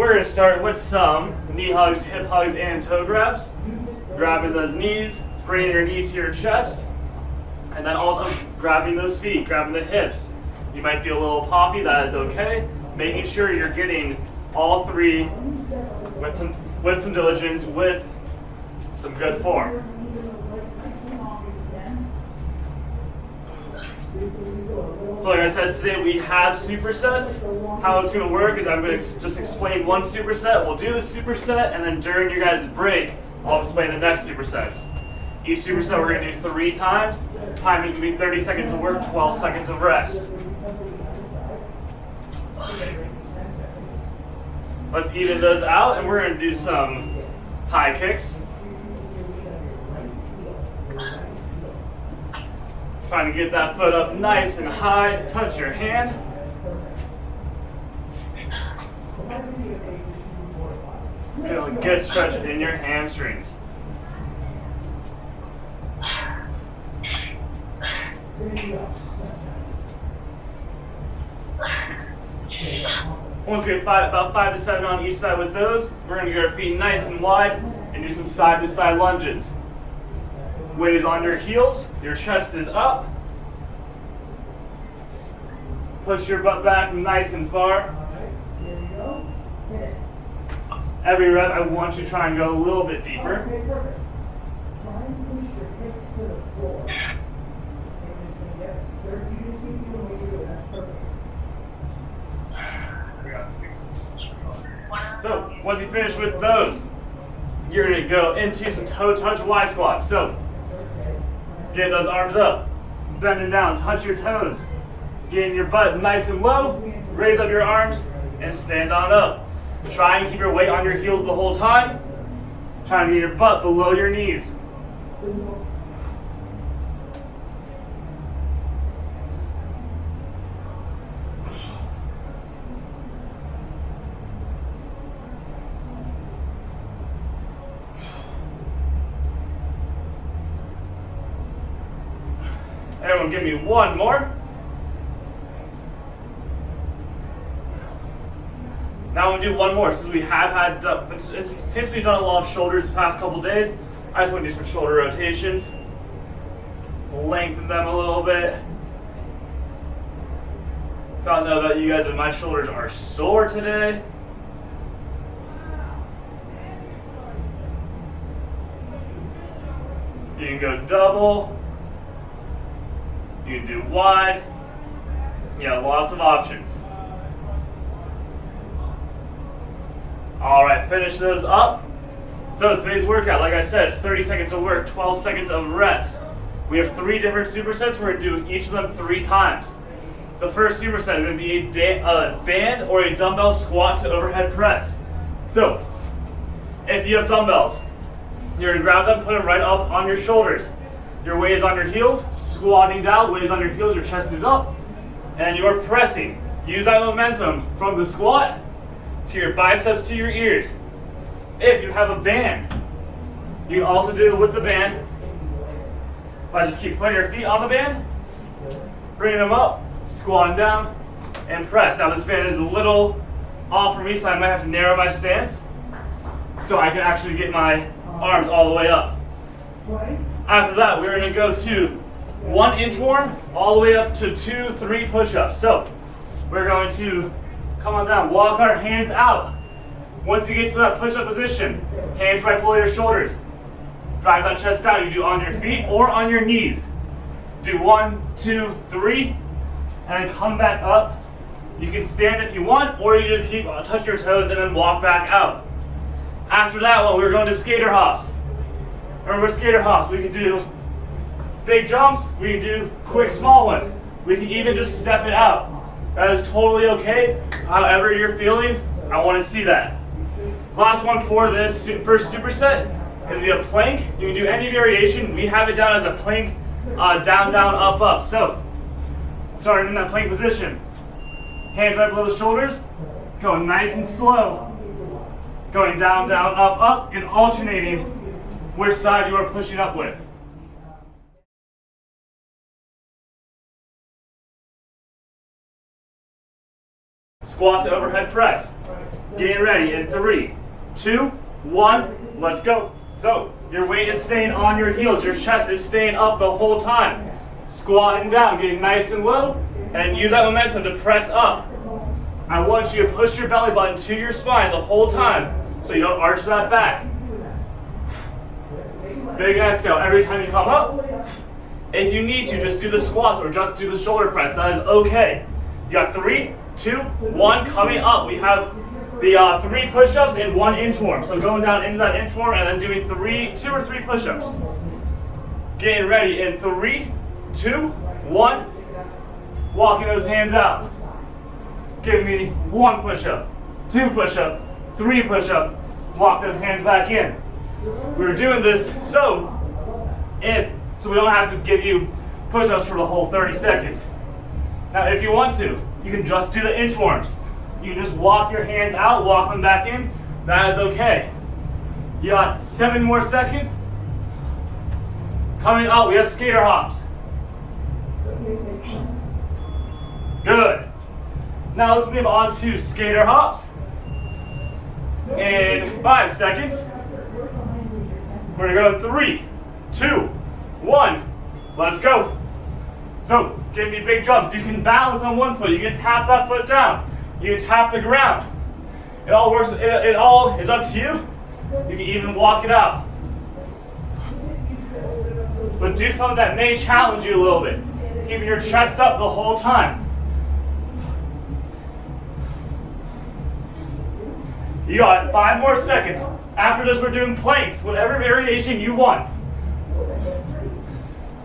We're going to start with some knee hugs, hip hugs, and toe grabs. Grabbing those knees, bringing your knee to your chest, and then also grabbing those feet, grabbing the hips. You might feel a little poppy, that is okay. Making sure you're getting all three with some diligence, with some good form. So like I said, today we have supersets. How it's going to work is I'm going to just explain one superset. We'll do the superset, and then during your guys' break, I'll explain the next supersets. Each superset we're going to do 3 times. Timing's going to be 30 seconds of work, 12 seconds of rest. Let's even those out, and we're going to do some high kicks. Trying to get that foot up nice and high, touch your hand. Feel a good stretch in your hamstrings. Once we get about 5 to 7 on each side with those, we're going to get our feet nice and wide and do some side-to-side lunges. Weight is on your heels, your chest is up. Push your butt back nice and far. Every rep, I want you to try and go a little bit deeper. So, once you finish with those, you're going to go into some toe touch Y squats. So, get those arms up, bending down, touch your toes, getting your butt nice and low, raise up your arms, and stand on up. Try and keep your weight on your heels the whole time. Try and get your butt below your knees. Everyone give me one more. Now we'll do one more. Since we have had, since we've done a lot of shoulders the past couple days, I just want to do some shoulder rotations. Lengthen them a little bit. I don't know about you guys, but my shoulders are sore today. You can go double. You can do wide. Yeah, lots of options. All right, finish those up. So today's workout, like I said, it's 30 seconds of work, 12 seconds of rest. We have 3 different supersets. We're going to do each of them 3 times. The first superset is going to be a band or a dumbbell squat to overhead press. So if you have dumbbells, you're going to grab them, put them right up on your shoulders. Your weight is on your heels, squatting down, weight is on your heels, your chest is up, and you're pressing. Use that momentum from the squat to your biceps to your ears. If you have a band, you can also do it with the band by just keep putting your feet on the band, bringing them up, squatting down, and press. Now this band is a little off for me, so I might have to narrow my stance so I can actually get my arms all the way up. After that, we're going to go to 1 inchworm all the way up to 2, 3 push-ups. So we're going to come on down, walk our hands out. Once you get to that push-up position, hands right below your shoulders. Drive that chest down. You do on your feet or on your knees. Do 1, 2, 3, and then come back up. You can stand if you want, or you just keep touch your toes and then walk back out. After that one, we're going to skater hops. Remember skater hops, we can do big jumps, we can do quick small ones. We can even just step it out. That is totally okay. However you're feeling, I want to see that. Last one for this first superset is you have plank. You can do any variation. We have it down as a plank, down, down, up, up. So, starting in that plank position. Hands right below the shoulders, going nice and slow. Going down, down, up, up, and alternating which side you are pushing up with. Squat to overhead press. Getting ready in 3, 2, 1, let's go. So, your weight is staying on your heels, your chest is staying up the whole time. Squatting down, getting nice and low, and use that momentum to press up. I want you to push your belly button to your spine the whole time so you don't arch that back. Big exhale every time you come up. If you need to, just do the squats or just do the shoulder press. That is okay. You got 3, 2, 1 coming up. We have the 3 push-ups and 1 inchworm. So going down into that inchworm and then doing 2 or 3 push-ups. Getting ready in 3, 2, 1. Walking those hands out. Give me 1 push-up, 2 push-up, 3 push-up. Walk those hands back in. We're doing this so we don't have to give you push-ups for the whole 30 seconds. Now, if you want to, you can just do the inchworms. You can just walk your hands out, walk them back in. That is okay. You got 7 more seconds. Coming up, we have skater hops. Good. Now let's move on to skater hops. In 5 seconds, we're gonna go 3, 2, 1. Let's go. So, give me big jumps. You can balance on one foot. You can tap that foot down. You can tap the ground. It all works. It all is up to you. You can even walk it out. But do something that may challenge you a little bit. Keeping your chest up the whole time. You got 5 more seconds. After this, we're doing planks, whatever variation you want.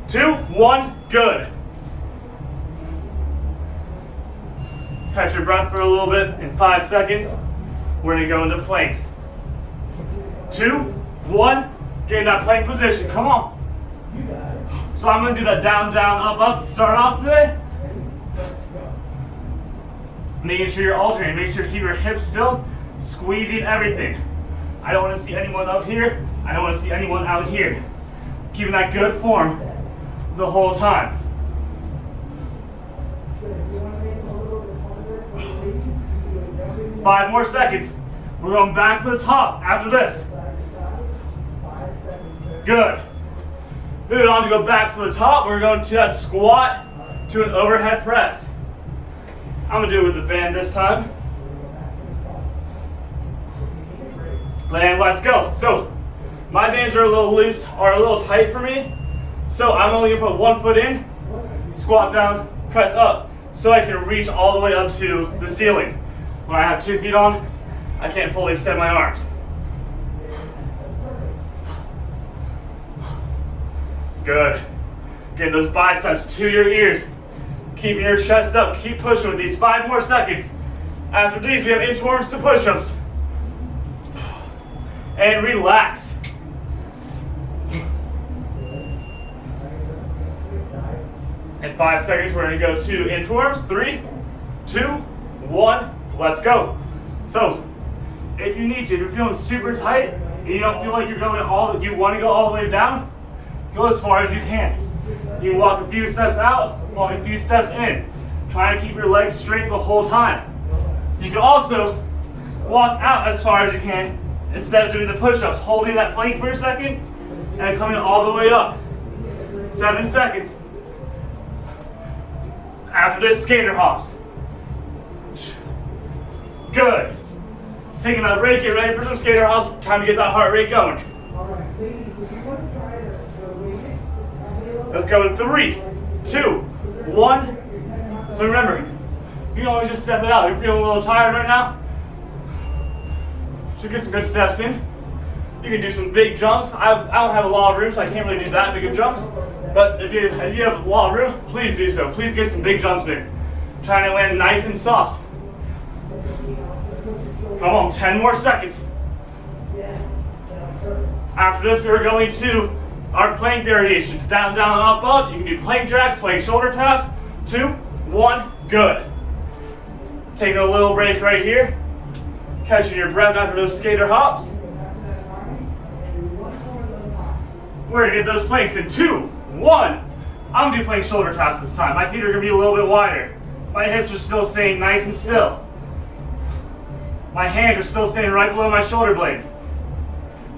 2, 1, good. Catch your breath for a little bit. In 5 seconds, we're gonna go into planks. 2, 1, get in that plank position, come on. So I'm gonna do that down, down, up, up to start off today. Making sure you're alternating, make sure to keep your hips still, squeezing everything. I don't wanna see anyone up here, I don't wanna see anyone out here. Keeping that good form the whole time. Five more seconds. We're going back to the top after this. Good. Moving on to go back to the top. We're going to that squat to an overhead press. I'm going to do it with the band this time. And let's go. So, my bands are a little loose, are a little tight for me. So I'm only going to put 1 foot in, squat down, press up, so I can reach all the way up to the ceiling. When I have 2 feet on, I can't fully extend my arms. Good. Getting those biceps to your ears. Keeping your chest up. Keep pushing with these. 5 more seconds. After these, we have inchworms to push-ups. And relax. In 5 seconds, we're going to go to inchworms. 3, 2, 1. Let's go. So, if you need to, if you're feeling super tight and you don't feel like you want to go all the way down, go as far as you can. You can walk a few steps out, walk a few steps in. Try to keep your legs straight the whole time. You can also walk out as far as you can instead of doing the push-ups, holding that plank for a second and coming all the way up. 7 seconds. After this, skater hops. Good. Taking that break, get ready for some skater hops. Time to get that heart rate going. Let's go in 3, 2, 1. So remember, you can always just step it out. If you're feeling a little tired right now, should get some good steps in. You can do some big jumps. I don't have a lot of room, so I can't really do that big of jumps. But if you have a lot of room, please do so. Please get some big jumps in. Trying to land nice and soft. Come on, 10 more seconds. After this, we're going to our plank variations. Down, down, up, up. You can do plank jacks, plank shoulder taps. 2, 1, good. Taking a little break right here. Catching your breath after those skater hops. We're gonna get those planks in 2, 1. I'm gonna do plank shoulder taps this time. My feet are gonna be a little bit wider. My hips are still staying nice and still. My hands are still staying right below my shoulder blades.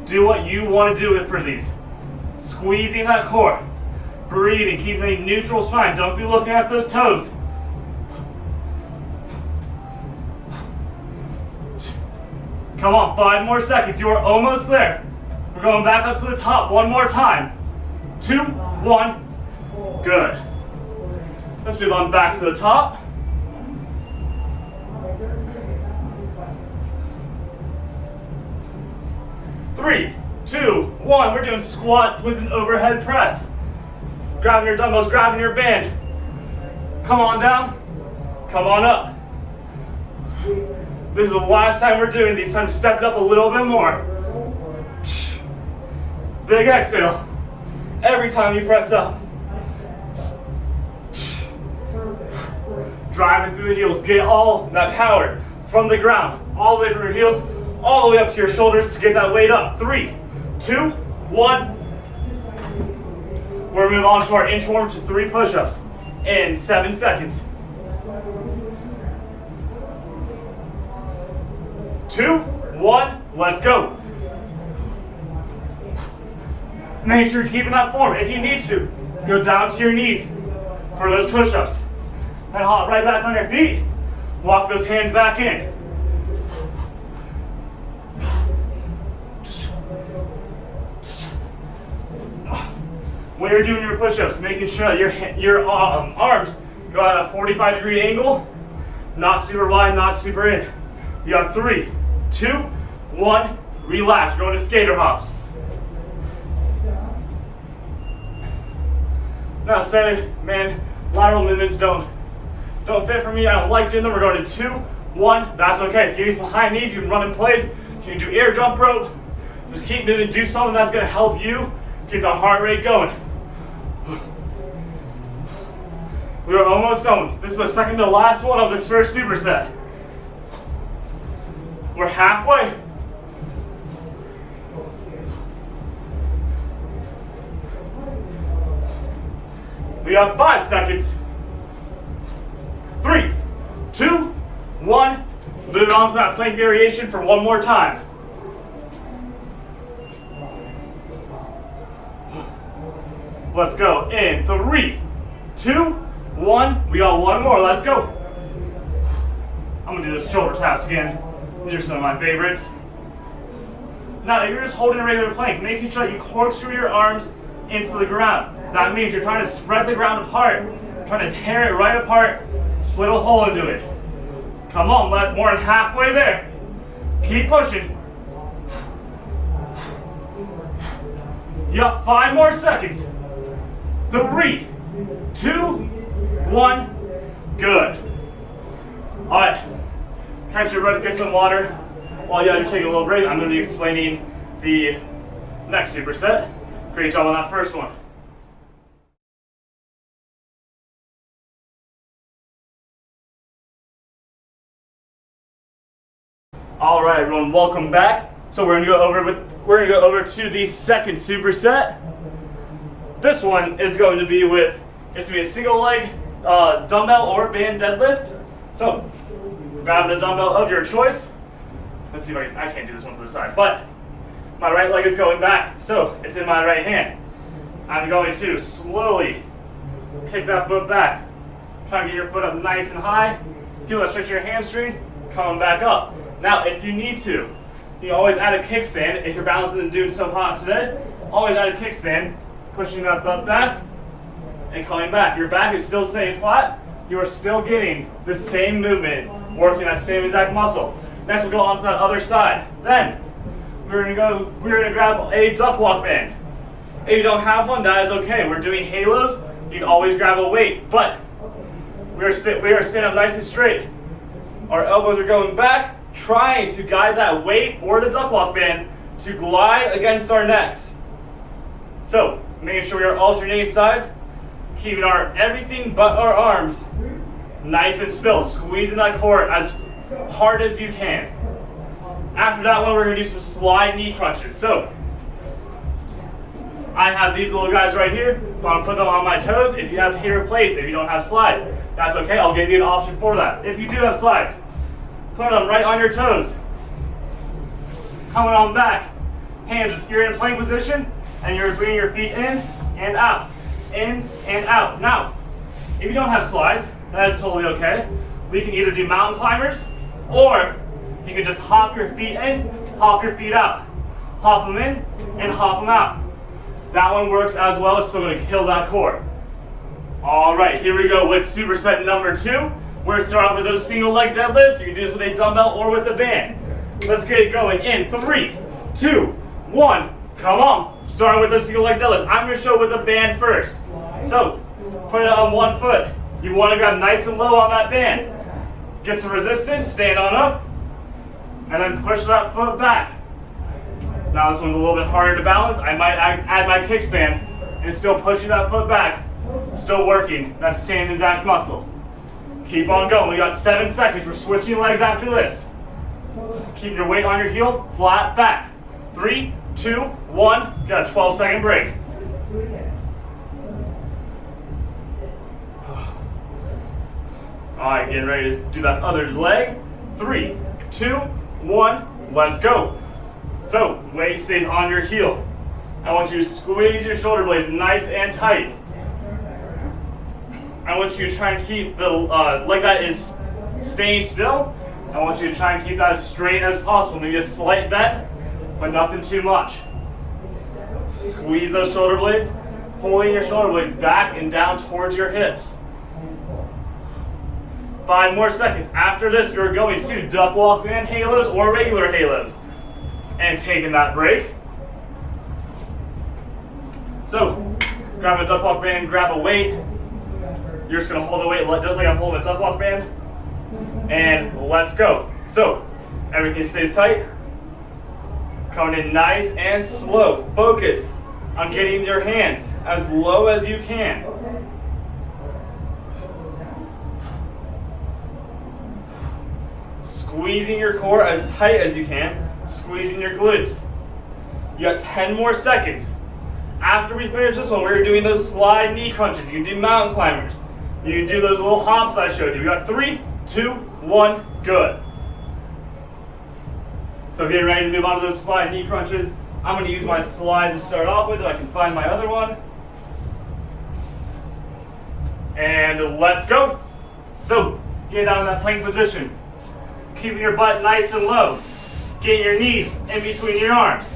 Do what you want to do for these. Squeezing that core. Breathing, keeping a neutral spine. Don't be looking at those toes. Come on, 5 more seconds. You are almost there. We're going back up to the top one more time. 2, 1. Good. Let's move on back to the top. Three, 2, 1. We're doing squat with an overhead press. Grabbing your dumbbells, grabbing your band. Come on down. Come on up. This is the last time we're doing these. Time to step it up a little bit more. Big exhale. Every time you press up. Driving through the heels. Get all that power from the ground. All the way from your heels, all the way up to your shoulders to get that weight up. 3, 2, 1. We're moving on to our inchworm to 3 push-ups in 7 seconds. 2, 1, let's go. Make sure you're keeping that form. If you need to, go down to your knees for those push-ups. And hop right back on your feet. Walk those hands back in. When you're doing your push-ups, making sure that your arms go at a 45-degree angle, not super wide, not super in. You got 3, 2, 1, relax. We're going to skater hops. Now say, man, lateral movements don't fit for me. I don't like doing them. We're going to 2, 1. That's okay. Give me some high knees. You can run in place. You can do air jump rope. Just keep moving. Do something that's going to help you keep the heart rate going. We are almost done. This is the second to last one of this first superset. We're halfway. We have 5 seconds. 3, 2, 1. Move on to that plank variation for one more time. Let's go in 3, 2, 1. We got one more. Let's go. I'm gonna do the shoulder taps again. These are some of my favorites. Now, if you're just holding a regular plank, making sure that you corkscrew your arms into the ground. That means you're trying to spread the ground apart, trying to tear it right apart, split a hole into it. Come on, more than halfway there. Keep pushing. You got 5 more seconds. 3, 2, 1. Good. All right. Catch your breath, get some water. While you guys are taking a little break, I'm going to be explaining the next superset. Great job on that first one. All right, everyone, welcome back. So we're gonna go over to the second superset. This one is going to be a single leg dumbbell or band deadlift. So grab a dumbbell of your choice. Let's see if I can't do this one to the side, but my right leg is going back, so it's in my right hand. I'm going to slowly kick that foot back. Try and get your foot up nice and high. Feel that stretch your hamstring, coming back up. Now, if you need to, you can always add a kickstand. If your balance isn't doing so hot today, always add a kickstand, pushing that butt back and coming back. Your back is still staying flat. You are still getting the same movement, working that same exact muscle. Next, we'll go on to that other side. Then, we're gonna grab a duck walk band. If you don't have one, that is okay. We're doing halos. You can always grab a weight, but we are standing up nice and straight. Our elbows are going back, trying to guide that weight or the duck walk band to glide against our necks. So, making sure we are alternating sides, keeping everything but our arms nice and still, squeezing that core as hard as you can. After that one, we're gonna do some slide knee crunches. So, I have these little guys right here. I'm gonna put them on my toes. If you have hair plates, if you don't have slides, that's okay. I'll give you an option for that. If you do have slides, put them right on your toes. Coming on back. Hands, you're in a plank position, and you're bringing your feet in and out. In and out. Now, if you don't have slides, that is totally okay. We can either do mountain climbers, or you can just hop your feet in, hop your feet out. Hop them in, and hop them out. That one works as well, it's still gonna kill that core. All right, here we go with superset number 2. We're gonna start off with those single leg deadlifts. You can do this with a dumbbell or with a band. Let's get it going in 3, 2, 1. Come on. Starting with the single leg deadlifts. I'm gonna show with a band first. So, put it on one foot. You wanna grab nice and low on that band. Get some resistance, stand on up, and then push that foot back. Now this one's a little bit harder to balance. I might add my kickstand and still pushing that foot back. Still working that same exact muscle. Keep on going. We got 7 seconds. We're switching legs after this. Keep your weight on your heel, flat back. 3, 2, 1. Got a 12-second break. All right, getting ready to do that other leg. 3, 2, 1. Let's go. So, weight stays on your heel. I want you to squeeze your shoulder blades nice and tight. I want you to try and keep the leg that is staying still. I want you to try and keep that as straight as possible. Maybe a slight bend, but nothing too much. Squeeze those shoulder blades, pulling your shoulder blades back and down towards your hips. 5 more seconds. After this, we're going to duck walk band halos or regular halos. And taking that break. So, grab a duck walk band, grab a weight. You're just gonna hold the weight just like I'm holding a duck walk band. And let's go. So, everything stays tight. Coming in nice and slow. Focus on getting your hands as low as you can. Squeezing your core as tight as you can. Squeezing your glutes. You got 10 more seconds. After we finish this one, we're doing those slide knee crunches. You can do mountain climbers. You can do those little hops I showed you. We got 3, 2, 1, good. So getting ready to move on to those slide knee crunches. I'm going to use my slides to start off with if I can find my other one. And let's go. So get down in that plank position. Keeping your butt nice and low. Getting your knees in between your arms.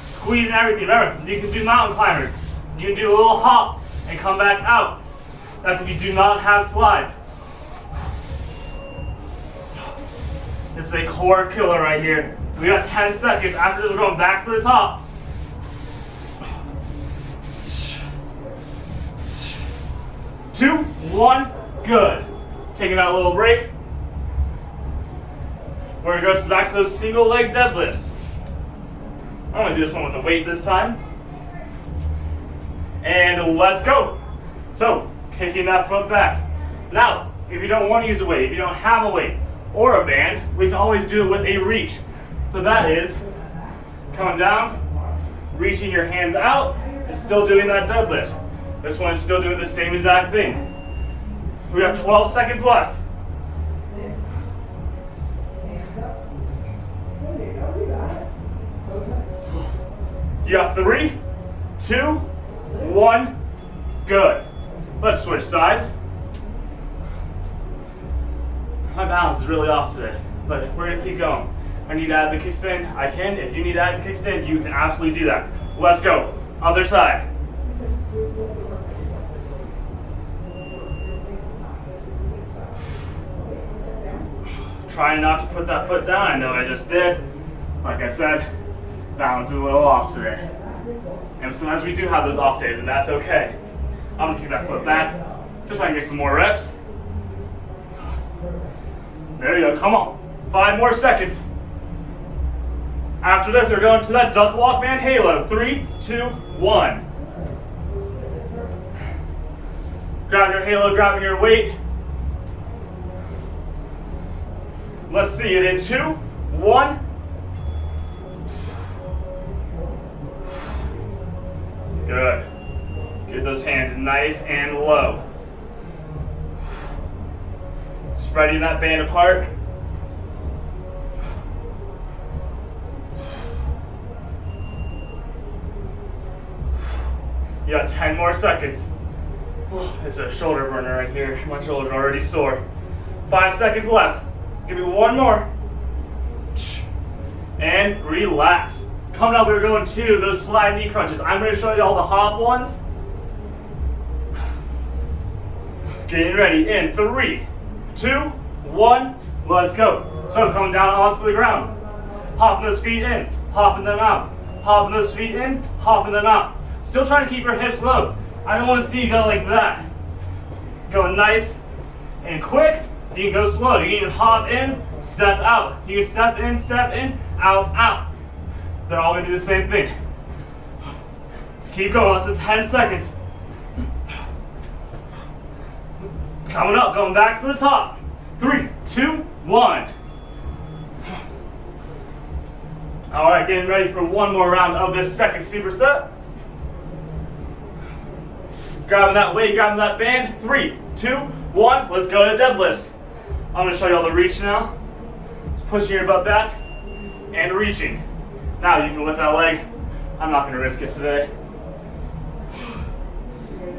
Squeezing everything. Remember, you can do mountain climbers. You can do a little hop and come back out. That's if you do not have slides. This is a core killer right here. We got 10 seconds. After this, we're going back to the top. 2, 1, good. Taking that little break. We're going to go back to those single leg deadlifts. I'm going to do this one with the weight this time. And let's go. So, kicking that foot back. Now, if you don't want to use a weight, if you don't have a weight or a band, we can always do it with a reach. So that is coming down, reaching your hands out, and still doing that deadlift. This one is still doing the same exact thing. We got 12 seconds left. You got 3, 2, 1, good. Let's switch sides. My balance is really off today, but we're gonna keep going. If I need to add the kickstand, I can. If you need to add the kickstand, you can absolutely do that. Let's go. Other side. Trying not to put that foot down. I know I just did. Like I said, balance is a little off today. And sometimes we do have those off days, and that's okay. I'm gonna keep that foot back, just so I can get some more reps. There you go, come on. 5 more seconds. After this, we're going to that duck walk band halo. 3, 2, 1. Grab your halo, grab your weight. Let's see it in 2, 1. Good. Get those hands nice and low. Spreading that band apart. got 10 more seconds. It's a shoulder burner right here. My shoulders are already sore. 5 seconds left. Give me one more. And relax. Coming up, we're going to those slide knee crunches. I'm going to show you all the hop ones. Getting ready in 3, 2, 1. Let's go. So coming down onto the ground. Hopping those feet in, hopping them out. Hopping those feet in, hopping them out. Still trying to keep your hips low. I don't want to see you go like that. Go nice and quick. You can go slow. You can hop in, step out. You can step in, out, out. They're all going to do the same thing. Keep going. So 10 seconds. Coming up, going back to the top. 3, 2, 1. All right, getting ready for one more round of this second superset. Grabbing that weight, grabbing that band. 3, 2, 1. Let's go to deadlifts. I'm going to show you all the reach now. Just pushing your butt back and reaching. Now you can lift that leg. I'm not going to risk it today.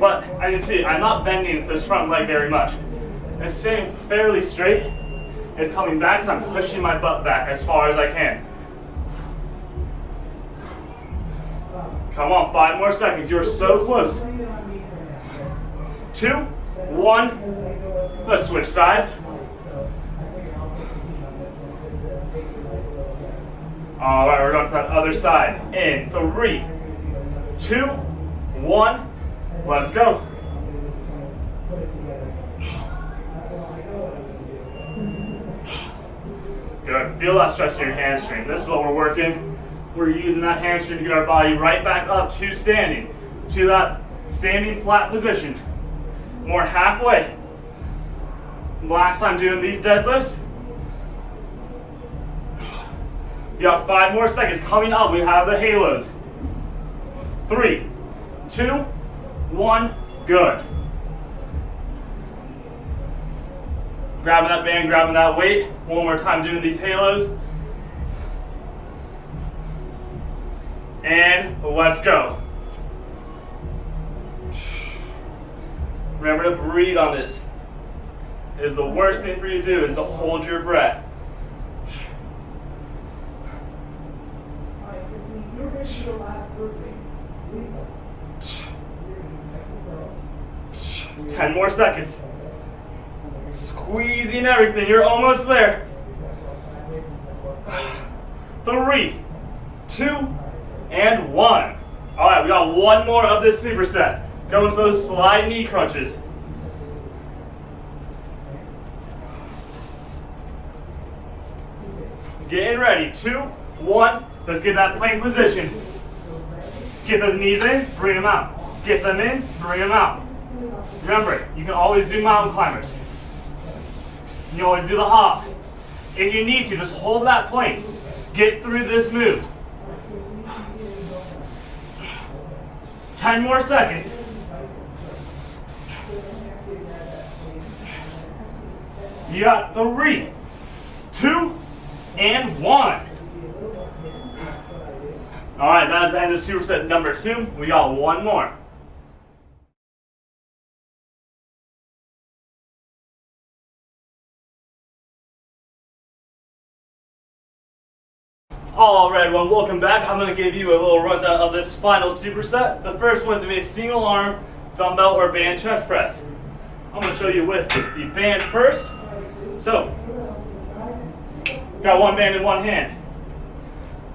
But as you see, I'm not bending this front leg very much. It's staying fairly straight. It's coming back, so I'm pushing my butt back as far as I can. Come on, 5 more seconds. You're so close. 2, 1. Let's switch sides. All right, we're going to that other side. In 3, 2, 1. Let's go. Good. Feel that stretch in your hamstring. This is what we're working. We're using that hamstring to get our body right back up to standing, to that standing flat position. More halfway. Last time doing these deadlifts. You got 5 more seconds. Coming up, we have the halos. 3, 2, 1. Good. Grabbing that band, grabbing that weight. One more time doing these halos. And let's go. Remember to breathe on this. It is the worst thing for you to do is to hold your breath. 10 more seconds. Squeezing everything. You're almost there. 3, 2, and 1. All right, we got one more of this superset. Going to those slide knee crunches. Getting ready. 2, 1. Let's get that plank position. Get those knees in, bring them out. Get them in, bring them out. Remember, you can always do mountain climbers. You can always do the hop. If you need to, just hold that plank. Get through this move. 10 more seconds. You got 3, 2, and 1. All right, that is the end of superset number 2. We got one more. All right, everyone, welcome back. I'm going to give you a little rundown of this final superset. The first one's going to be a single arm dumbbell or band chest press. I'm going to show you with the band first. So, got one band in one hand.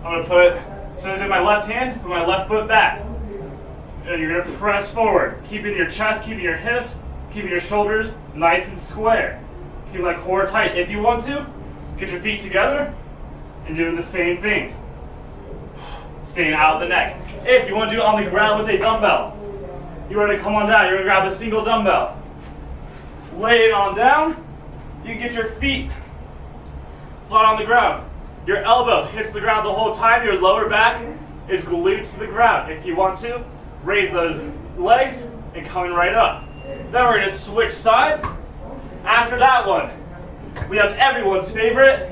I'm going to put, as soon as in my left hand, put my left foot back. And you're going to press forward, keeping your chest, keeping your hips, keeping your shoulders nice and square. Keep that core tight. If you want to, get your feet together and doing the same thing. Staying out of the neck. If you want to do it on the ground with a dumbbell, you're going to come on down. You're going to grab a single dumbbell. Lay it on down. You get your feet flat on the ground. Your elbow hits the ground the whole time. Your lower back is glued to the ground. If you want to, raise those legs and coming right up. Then we're going to switch sides. After that one, we have everyone's favorite,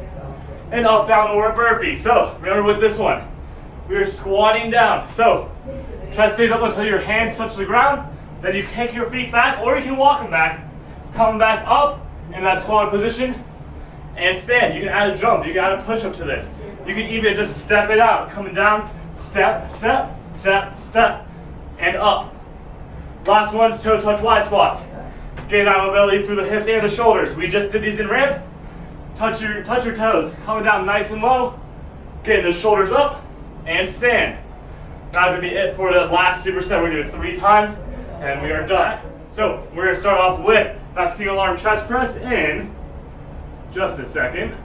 an up, down, or a burpee. So remember with this one, we are squatting down. So Chest stays up until your hands touch the ground. Then you kick your feet back, or you can walk them back. Come back up in that squat position and stand. You can add a jump. You can add a push-up to this. You can even just step it out. Coming down, step, step, step, step, and up. Last one's toe touch Y squats. Gain that mobility through the hips and the shoulders. We just did these in ramp. Touch your toes. Coming down nice and low. Getting the shoulders up and stand. That's gonna be it for the last superset. We're gonna do it 3 times and we are done. So we're gonna start off with that single arm chest press in just a second.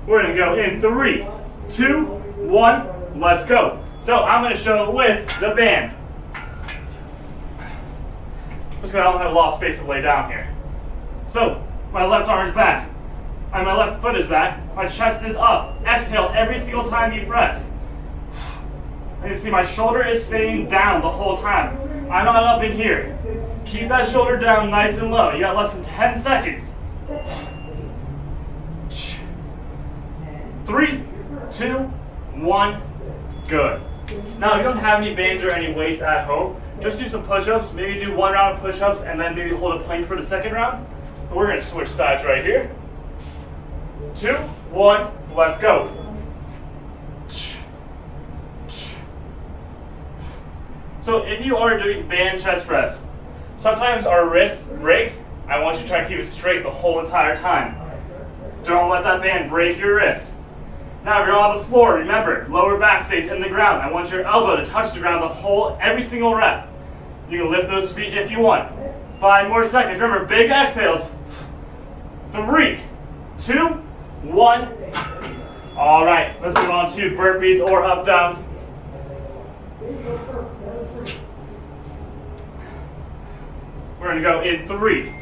We're gonna go in 3, 2, 1, let's go. So I'm gonna show it with the band. Just because I don't have a lot of space to lay down here. So my left arm is back. And my left foot is back. My chest is up. Exhale every single time you press. And you see my shoulder is staying down the whole time. I'm not up in here. Keep that shoulder down nice and low. You got less than 10 seconds. 3, 2, 1, good. Now, if you don't have any bands or any weights at home, just do some push-ups. Maybe do 1 round of push-ups and then maybe hold a plank for the second round. But we're gonna switch sides right here. 2, 1, let's go. So if you are doing band chest press, sometimes our wrist breaks. I want you to try to keep it straight the whole entire time. Don't let that band break your wrist. Now if you're on the floor, remember, lower back stays in the ground. I want your elbow to touch the ground every single rep. You can lift those feet if you want. 5 more seconds. Remember, big exhales. 3, 2, 1. All right, let's move on to burpees or up downs. We're gonna go in 3,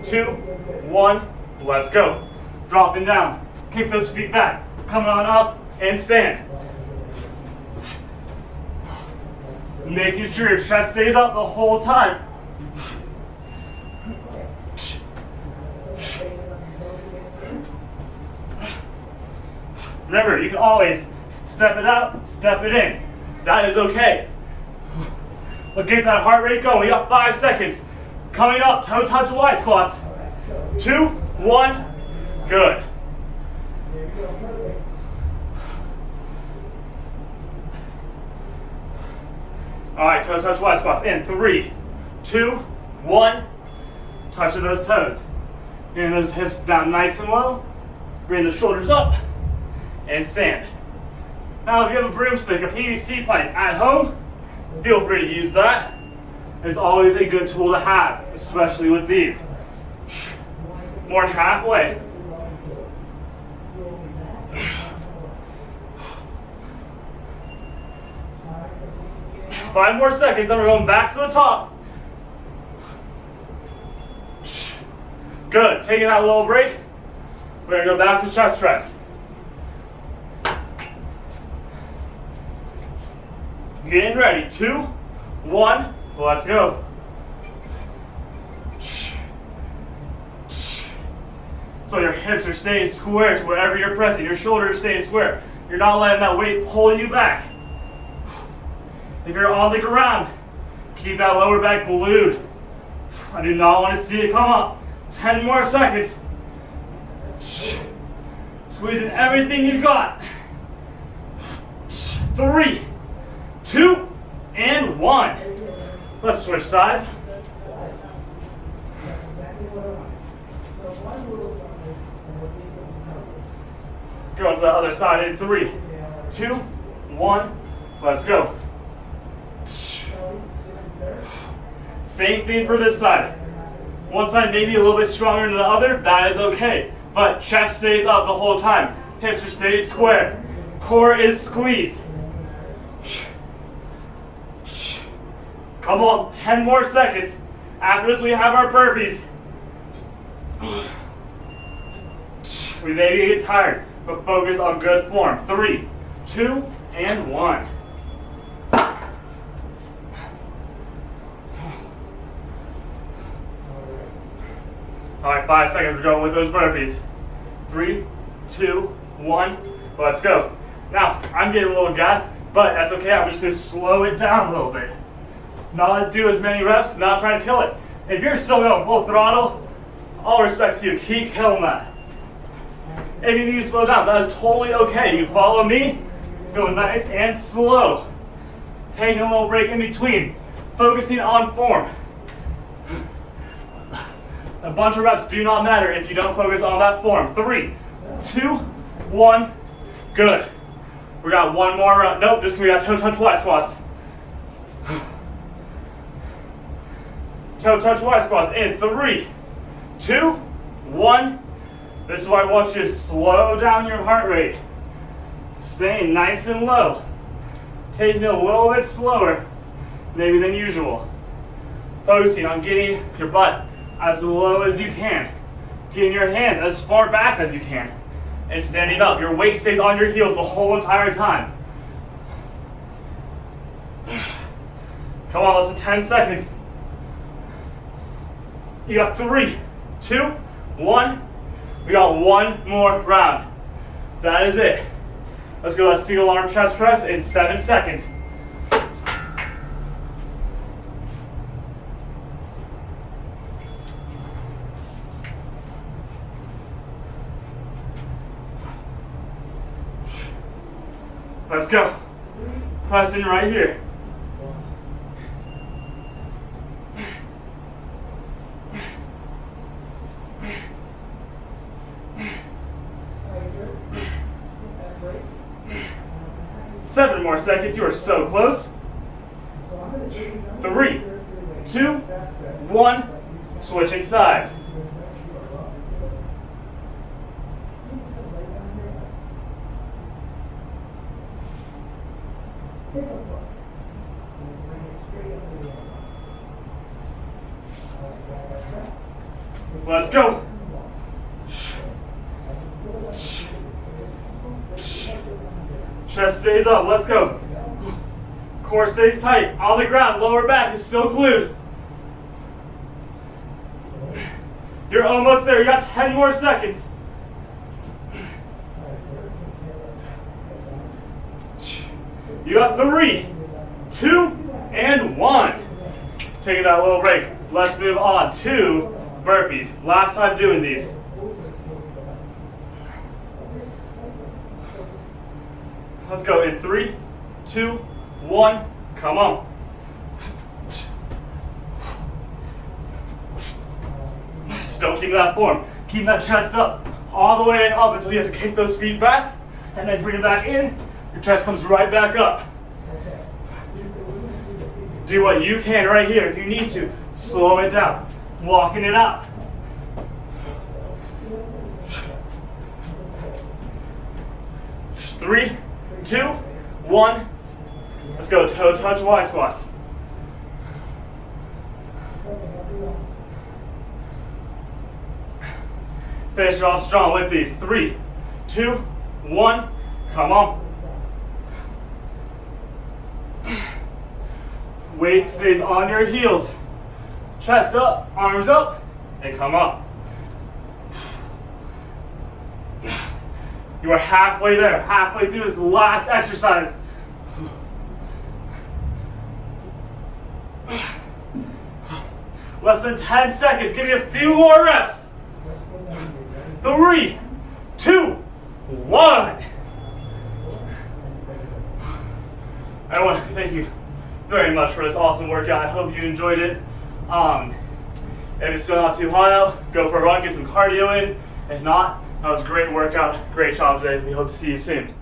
2, 1, let's go. Dropping down, kick those feet back, coming on up and stand. Making sure your chest stays up the whole time. Remember, you can always step it out, step it in. That is okay. But get that heart rate going. We got 5 seconds. Coming up, toe touch Y squats. 2, 1, good. All right, toe touch Y squats in 3, 2, 1. Touching those toes. Getting those hips down nice and low. Bring the shoulders up and stand. Now if you have a broomstick, a PVC pipe at home, feel free to use that. It's always a good tool to have, especially with these. More than halfway. Five more seconds, and we're going back to the top. Good, taking that little break. We're gonna go back to chest press. Getting ready, 2, 1, let's go. So your hips are staying square to wherever you're pressing. Your shoulders are staying square. You're not letting that weight pull you back. If you're on the ground, keep that lower back glued. I do not want to see it come up. 10 more seconds. Squeezing everything you got. 3, 2, and 1. Let's switch sides. Go to the other side in 3, 2, 1. Let's go. Same thing for this side. One side maybe a little bit stronger than the other, that is okay. But chest stays up the whole time. Hips are staying square. Core is squeezed. Come on, 10 more seconds. After this, we have our burpees. We maybe get tired, but focus on good form. 3, 2, and 1. All right, 5 seconds. We're going with those burpees. 3, 2, 1. Let's go. Now, I'm getting a little gassed, But that's okay, I'm just gonna slow it down a little bit. Not do as many reps, not trying to kill it. If you're still going full throttle, all respect to you, keep killing that. If you need to slow down, that is totally okay. You follow me, go nice and slow. Taking a little break in between, focusing on form. A bunch of reps do not matter if you don't focus on that form. 3, 2, 1, good. We got one more rep. Nope, just we got toe touch Y squats. Toe touch Y squats in 3, 2, 1. This is why I want you to slow down your heart rate. Staying nice and low. Taking it a little bit slower, maybe than usual. Focusing on getting your butt as low as you can. Getting your hands as far back as you can. And standing up. Your weight stays on your heels the whole entire time. Come on, less than 10 seconds. You got 3, 2, 1. We got one more round. That is it. Let's go to single arm chest press in 7 seconds. Let's go. Pressing right here. Seven more seconds. You are so close. 3, 2, 1. Switching sides. Let's go. Chest stays up. Let's go. Core stays tight. On the ground. Lower back is still glued. You're almost there. You got 10 more seconds. You got 3, 2, and 1. Taking that little break. Let's move on to burpees. Last time doing these. Let's go in 3, 2, 1. Come on. Just don't keep that form. Keep that chest up. All the way up until you have to kick those feet back and then bring it back in. Your chest comes right back up. Do what you can right here. If you need to, slow it down. Walking it out. Three, 2, 1. Let's go. Toe touch Y squats. Finish it off strong with these. 3, 2, 1. Come on. Weight stays on your heels. Chest up, arms up, and come up. You are halfway there, halfway through this last exercise. Less than 10 seconds. Give me a few more reps. 3, 2, 1. I want to thank you very much for this awesome workout. I hope you enjoyed it. If it's still not too hot out, go for a run, get some cardio in. If not, that was a great workout. Great job today. We hope to see you soon.